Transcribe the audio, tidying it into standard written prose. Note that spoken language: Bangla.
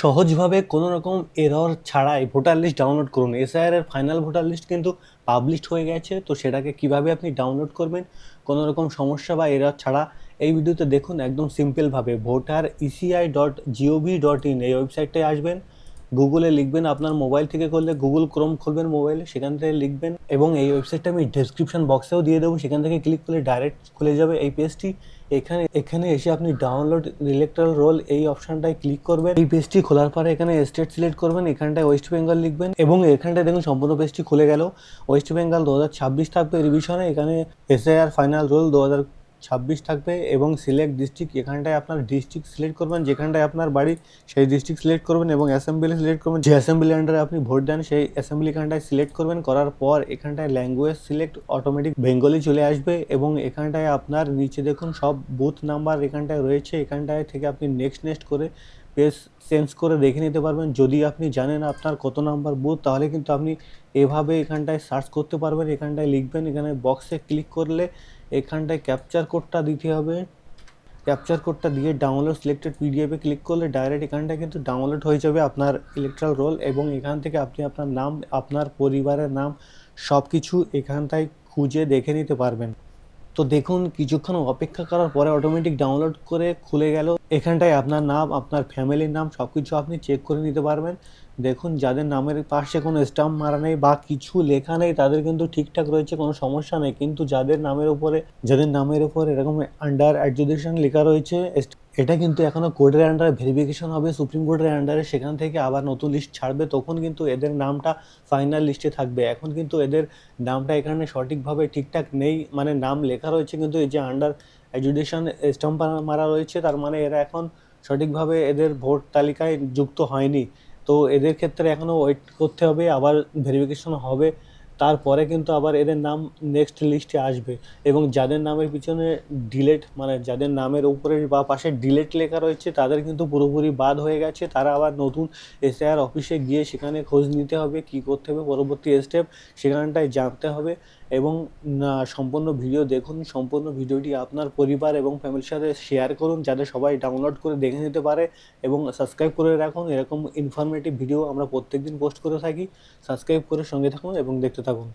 সহজভাবে কোনো রকম এরর ছাড়াই ভোটার লিস্ট ডাউনলোড করুন। এসআইআর এর ফাইনাল ভোটার লিস্ট কিন্তু পাবলিশড হয়ে গেছে। তো সেটাকে কিভাবে আপনি ডাউনলোড করবেন কোনো রকম সমস্যা বা এরর ছাড়া এই ভিডিওতে দেখুন একদম সিম্পলভাবে। voter.eci.gov.in এই ওয়েবসাইটটায় আসবেন। গুগলে লিখবেন, আপনার মোবাইল থেকে করলে গুগল ক্রোম খুলবেন মোবাইলে, সেখান থেকে লিখবেন এবং এই ওয়েবসাইটটা আমি ডেসক্রিপশন বক্সেও দিয়ে দেবো। সেখান থেকে ক্লিক করলে ডাইরেক্ট খুলে যাবে এই পেজটি। এখানে এখানে এসে আপনি ডাউনলোড ইলেকট্রাল রোল এই অপশনটায় ক্লিক করবেন। এই পেজটি খোলার পরে এখানে স্টেট সিলেক্ট করবেন, এখানটায় ওয়েস্ট বেঙ্গল লিখবেন এবং এখানটায় দেখুন সম্পূর্ণ পেজটি খুলে গেল। ওয়েস্ট বেঙ্গল 2026 থাকবে রিভিশনে, এখানে এসআইআর ফাইনাল রোল 2026 থাকবে এবং সিলেক্ট ডিস্ট্রিক্ট, এখানটায় আপনার ডিস্ট্রিক্ট সিলেক্ট করবেন, যেখানটায় আপনার বাড়ি সেই ডিস্ট্রিক্ট সিলেক্ট করবেন এবং অ্যাসেম্বলি সিলেক্ট করবেন, যে অ্যাসেম্বলি আন্ডারে আপনি ভোট দেন সেই অ্যাসেম্বলি এখানটায় সিলেক্ট করবেন। করার পর এখানটায় ল্যাঙ্গুয়েজ সিলেক্ট, অটোমেটিক বেঙ্গলি চলে আসবে এবং এখানটায় আপনার নিচে দেখুন সব বুথ নাম্বার এখানটায় রয়েছে। এখানটায় থেকে আপনি নেক্সট করে পেজ চেঞ্জ করে দেখে নিতে পারবেন। যদি আপনি জানেন আপনার কত নাম্বার বুথ, তাহলে কিন্তু আপনি এভাবে এখানটায় সার্চ করতে পারবেন। এখানটায় লিখবেন, এখানে বক্সে ক্লিক করলে এখানটায় ক্যাপচার কোডটা দিতে হবে। ক্যাপচার কোডটা দিয়ে ডাউনলোড সিলেক্টেড পিডিএফে ক্লিক করলে ডাইরেক্ট এখানটায় কিন্তু ডাউনলোড হয়ে যাবে আপনার ইলেকট্রাল রোল এবং এখান থেকে আপনি আপনার নাম, আপনার পরিবারের নাম সব কিছু এখানটায় খুঁজে দেখে নিতে পারবেন। তো দেখুন কিছুক্ষণ অপেক্ষা করার পরে অটোমেটিক ডাউনলোড করে খুলে গেল। এখানটায় আপনার নাম, আপনার ফ্যামিলির নাম সব কিছু আপনি চেক করে নিতে পারবেন। দেখুন যাদের নামের পাশে কোনো স্টাম্প মারা নেই বা কিছু লেখা নেই তাদের কিন্তু ঠিকঠাক রয়েছে, কোনো সমস্যা নেই। কিন্তু যাদের নামের উপরে এরকম আন্ডার অ্যাডজুডিকেশন লেখা রয়েছে, এটা কিন্তু এখনো কোর্টের আন্ডারে ভেরিফিকেশন হবে, সুপ্রিম কোর্টের আন্ডারে, সেখান থেকে আবার নতুন লিস্ট ছাড়বে, তখন কিন্তু এদের নামটা ফাইনাল লিস্টে থাকবে। এখন কিন্তু এদের নামটা এখানে সঠিকভাবে ঠিকঠাক নেই, মানে নাম লেখা রয়েছে কিন্তু এই যে আন্ডার এডুকেশন স্টাম্প মারা রয়েছে, তার মানে এরা এখন সঠিকভাবে এদের ভোট তালিকায় যুক্ত হয়নি। তো এদের ক্ষেত্রে এখনও ওয়েট করতে হবে, আবার ভেরিফিকেশন হবে, তারপরে কিন্তু আবার এদের নাম নেক্সট লিস্টে আসবে। এবং যাদের নামের পিছনে ডিলেট, মানে যাদের নামের উপরে বা পাশে ডিলেট লেখা রয়েছে তাদের কিন্তু পুরোপুরি বাদ হয়ে গেছে। তারা আবার নতুন এসআইআর অফিসে গিয়ে সেখানে খোঁজ নিতে হবে, কী করতে হবে পরবর্তী স্টেপ সেখানটায় জানতে হবে। এবং সম্পূর্ণ ভিডিও দেখুন, সম্পূর্ণ ভিডিওটি আপনার পরিবার এবং ফ্যামিলির সাথে শেয়ার করুন যাতে সবাই ডাউনলোড করে দেখে নিতে পারে এবং সাবস্ক্রাইব করে রাখুন। এরকম ইনফরমেটিভ ভিডিও আমরা প্রত্যেকদিন পোস্ট করে থাকি। সাবস্ক্রাইব করে সঙ্গে থাকুন এবং দেখতে থাকুন।